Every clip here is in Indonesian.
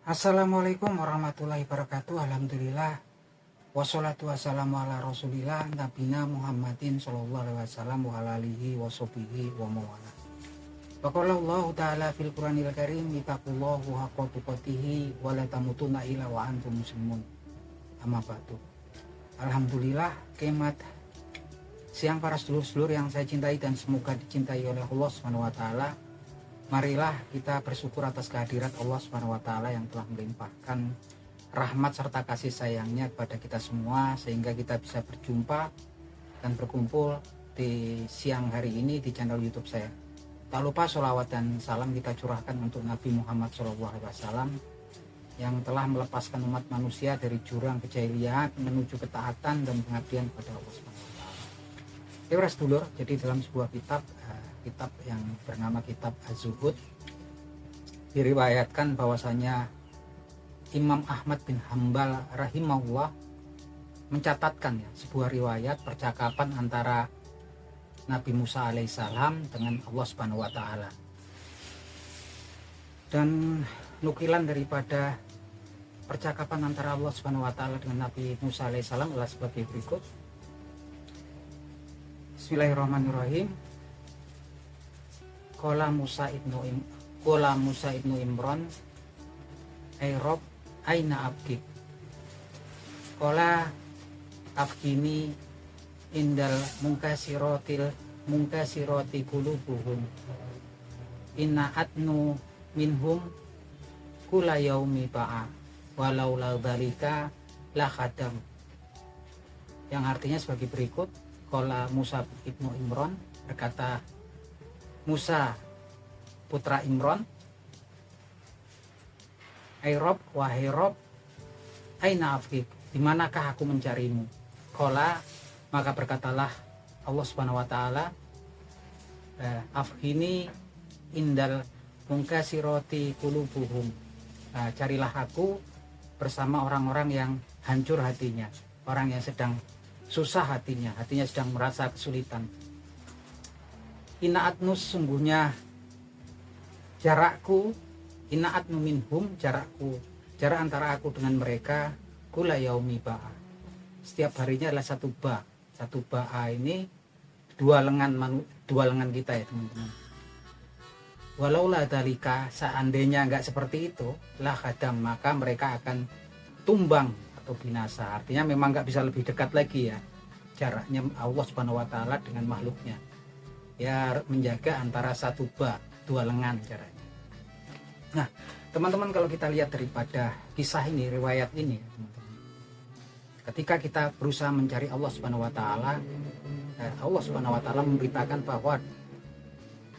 Assalamualaikum warahmatullahi wabarakatuh. Alhamdulillah. Wassalatu wassalamu ala rasulillah nabina Muhammadin sallallahu alaihi wasallam wa ala alihi wa sahbihi wa mawala. Wa qala Allah ta'ala fil Qur'anil Karim ittaqullahu haqqa tuqatih wa la tamutunna illa wa antum muslimun. Amma ba'du. Alhamdulillah, kemat siang para sedulur-sedulur yang saya cintai dan semoga dicintai oleh Allah Subhanahu wa taala. Marilah kita bersyukur atas kehadirat Allah Subhanahu wa taala yang telah melimpahkan rahmat serta kasih sayangnya kepada kita semua sehingga kita bisa berjumpa dan berkumpul di siang hari ini di channel YouTube saya. Tak lupa sholawat dan salam kita curahkan untuk Nabi Muhammad SAW yang telah melepaskan umat manusia dari jurang kejahilian menuju ketaatan dan pengabdian kepada Allah Subhanahu wa taala. Para sedulur, jadi dalam sebuah kitab yang bernama Kitab Az-Zuhud diriwayatkan bahwasanya Imam Ahmad bin Hambal rahimahullah mencatatkan sebuah riwayat percakapan antara Nabi Musa alaihissalam dengan Allah Subhanahu wa taala. Dan nukilan daripada percakapan antara Allah Subhanahu wa taala dengan Nabi Musa alaihissalam adalah sebagai berikut. Bismillahirrahmanirrahim. Qala Musa ibnu Imran ay Rob aina abgik. Qala afkini indal mungkasiroti qulubuhum inna atnu minhum kula yaumi ba'a walau la dzalika la khadam. Yang artinya sebagai berikut. Qala Musa ibnu Imran, berkata Musa putra Imran, ai Rob, wahai Rob, aina afkik, dimanakah aku mencarimu? Qala, maka berkatalah Allah Subhanahu wa taala, afkini indal mungkasiroti qulubuhum. Carilah aku bersama orang-orang yang hancur hatinya, orang yang sedang susah hatinya sedang merasa kesulitan. Inaatnu, sungguhnya jarakku, inaatnu minhum, jarak antara aku dengan mereka, kula yaumi ba'a, setiap harinya adalah satu ba'a ini dua lengan kita ya teman-teman. Walau la dalika, seandainya enggak seperti itu, lah kadang maka mereka akan tumbang atau binasa. Artinya memang nggak bisa lebih dekat lagi ya jaraknya Allah Subhanahu wa taala dengan makhluknya, ya menjaga antara satu dua lengan jaraknya. Nah teman-teman, kalau kita lihat daripada kisah ini, riwayat ini, ketika kita berusaha mencari Allah Subhanahu wa taala, Allah Subhanahu wa taala memberitakan bahwa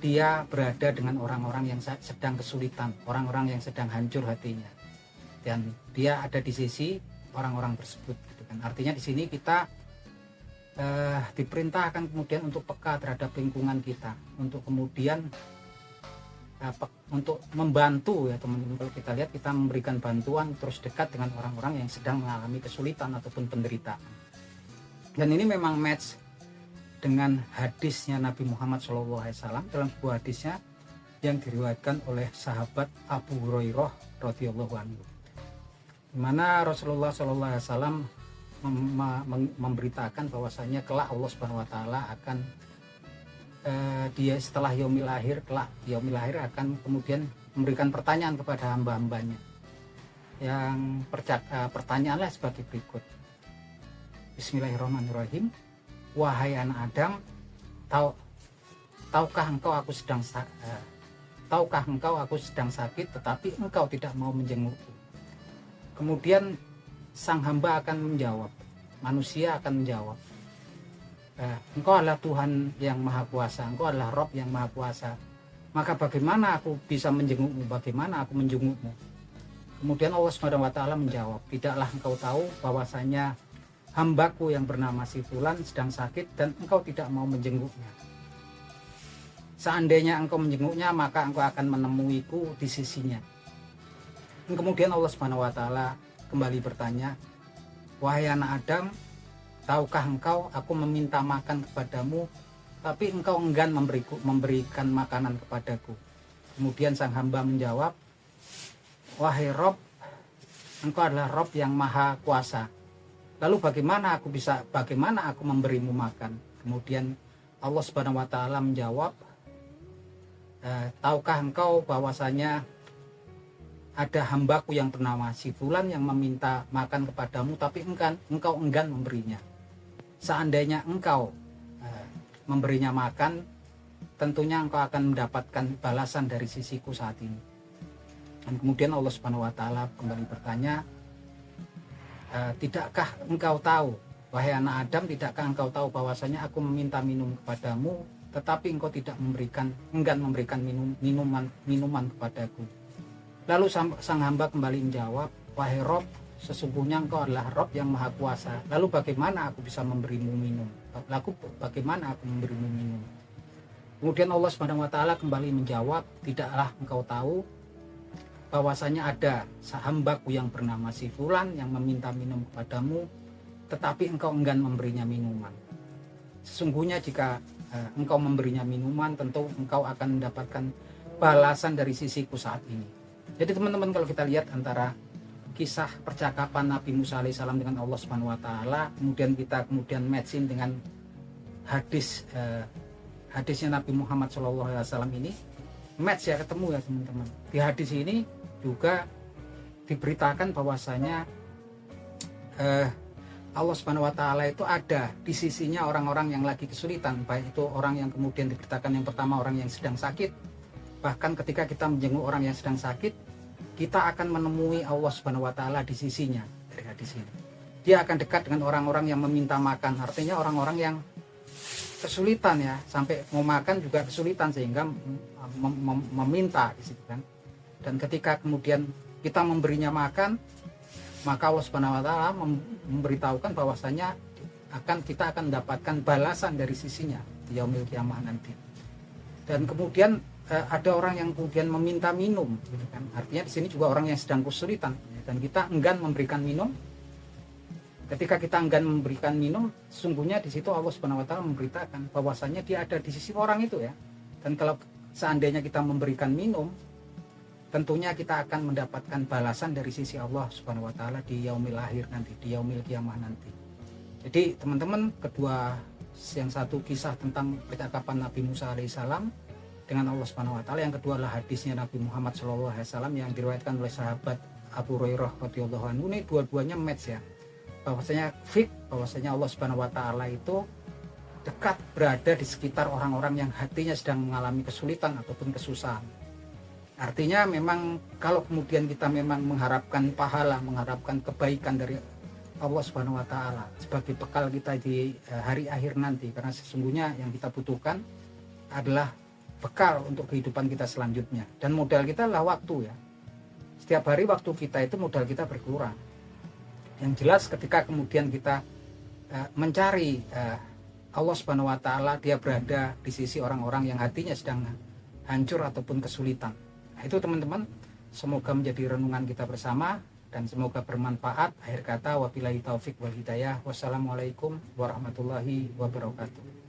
dia berada dengan orang-orang yang sedang kesulitan, orang-orang yang sedang hancur hatinya, dan dia ada di sisi orang-orang tersebut gitu kan. Artinya di sini kita diperintahkan kemudian untuk peka terhadap lingkungan kita, untuk kemudian untuk membantu ya teman-teman. Kalau kita lihat, kita memberikan bantuan terus dekat dengan orang-orang yang sedang mengalami kesulitan ataupun penderitaan. Dan ini memang match dengan hadisnya Nabi Muhammad SAW dalam sebuah hadisnya yang diriwayatkan oleh sahabat Abu Hurairah radhiyallahu anhu, di mana Rasulullah SAW memberitakan bahwasanya kelak Allah Subhanahu wa taala akan dia setelah yaumil akhir, kelak yaumil akhir akan kemudian memberikan pertanyaan kepada hamba-hambanya. Yang pertanyaanlah sebagai berikut. Bismillahirrahmanirrahim. Wahai anak Adam, tahukah engkau aku sedang sakit tetapi engkau tidak mau menjengukku? Kemudian sang hamba akan menjawab, manusia akan menjawab, engkau adalah Tuhan yang maha kuasa, engkau adalah Rob yang maha kuasa, maka bagaimana aku bisa menjengukmu, bagaimana aku menjengukmu? Kemudian Allah Subhanahu wa taala menjawab, tidaklah engkau tahu bahwasanya hambaku yang bernama si Fulan sedang sakit dan engkau tidak mau menjenguknya. Seandainya engkau menjenguknya, maka engkau akan menemuiku di sisinya. Dan kemudian Allah Subhanahu wa taala kembali bertanya, wahai anak Adam, tahukah engkau aku meminta makan kepadamu tapi engkau enggan memberikan makanan kepadaku? Kemudian sang hamba menjawab, wahai Rob, Engkau adalah Rob yang maha kuasa. Lalu bagaimana aku memberimu makan? Kemudian Allah Subhanahu wa taala menjawab, tahukah engkau bahwasanya ada hambaku yang bernama si Fulan yang meminta makan kepadamu, tapi engkau enggan memberinya. Seandainya engkau memberinya makan, tentunya engkau akan mendapatkan balasan dari sisiku saat ini. Dan kemudian Allah Subhanahu wa taala kembali bertanya, tidakkah engkau tahu, wahai anak Adam, tidakkah engkau tahu bahwasanya aku meminta minum kepadamu, tetapi engkau enggan memberikan minuman kepadaku. Lalu sang hamba kembali menjawab, wahai Rob, sesungguhnya engkau adalah Rob yang maha kuasa. Lalu bagaimana aku bisa memberimu minum? Bagaimana aku memberimu minum? Kemudian Allah Subhanahu wa taala kembali menjawab, tidaklah engkau tahu bahwasanya ada hambaku yang bernama si Fulan yang meminta minum kepadamu, tetapi engkau enggan memberinya minuman. Sesungguhnya jika engkau memberinya minuman, tentu engkau akan mendapatkan balasan dari sisiku saat ini. Jadi teman-teman, kalau kita lihat antara kisah percakapan Nabi Musa alaihissalam dengan Allah Subhanahu wa taala, kemudian kita matching dengan hadisnya Nabi Muhammad SAW ini, match ya, ketemu ya teman-teman. Di hadis ini juga diberitakan bahwasanya Allah Subhanahu wa taala itu ada di sisinya orang-orang yang lagi kesulitan, baik itu orang yang kemudian diberitakan yang pertama orang yang sedang sakit. Bahkan ketika kita menjenguk orang yang sedang sakit, kita akan menemui Allah Subhanahu wa taala di sisinya. Dari hadis ini, dia akan dekat dengan orang-orang yang meminta makan, artinya orang-orang yang kesulitan ya, sampai mau makan juga kesulitan sehingga meminta di situ kan. Dan ketika kemudian kita memberinya makan, maka Allah Subhanahu wa taala memberitahukan bahwasanya kita akan mendapatkan balasan dari sisinya di yaumil kiamah nanti. Dan kemudian ada orang yang kemudian meminta minum gitu kan. Artinya di sini juga orang yang sedang kesulitan, dan kita enggan memberikan minum. Ketika kita enggan memberikan minum, sungguhnya di situ Allah Subhanahu wa taala memberitakan bahwasanya dia ada di sisi orang itu ya. Dan kalau seandainya kita memberikan minum, tentunya kita akan mendapatkan balasan dari sisi Allah Subhanahu wa taala di yaumil akhir nanti, di yaumil kiamah nanti. Jadi teman-teman, yang satu kisah tentang percakapan Nabi Musa alaihissalam dengan Allah Subhanahu wa taala, yang kedua adalah hadisnya Nabi Muhammad SAW yang diriwayatkan oleh sahabat Abu Hurairah radhiyallahu anhu. Ini dua-duanya match ya. Bahwasanya Allah Subhanahu wa taala itu dekat berada di sekitar orang-orang yang hatinya sedang mengalami kesulitan ataupun kesusahan. Artinya memang kalau kemudian kita memang mengharapkan pahala, mengharapkan kebaikan dari Allah Subhanahu wa taala sebagai bekal kita di hari akhir nanti, karena sesungguhnya yang kita butuhkan adalah bekal untuk kehidupan kita selanjutnya, dan modal kita adalah waktu ya. Setiap hari waktu kita itu modal kita berkurang. Yang jelas ketika kemudian kita mencari Allah Subhanahu wa taala, dia berada di sisi orang-orang yang hatinya sedang hancur ataupun kesulitan. Nah, itu teman-teman, semoga menjadi renungan kita bersama dan semoga bermanfaat. Akhir kata, wabillahi taufik wal hidayah. Wassalamualaikum warahmatullahi wabarakatuh.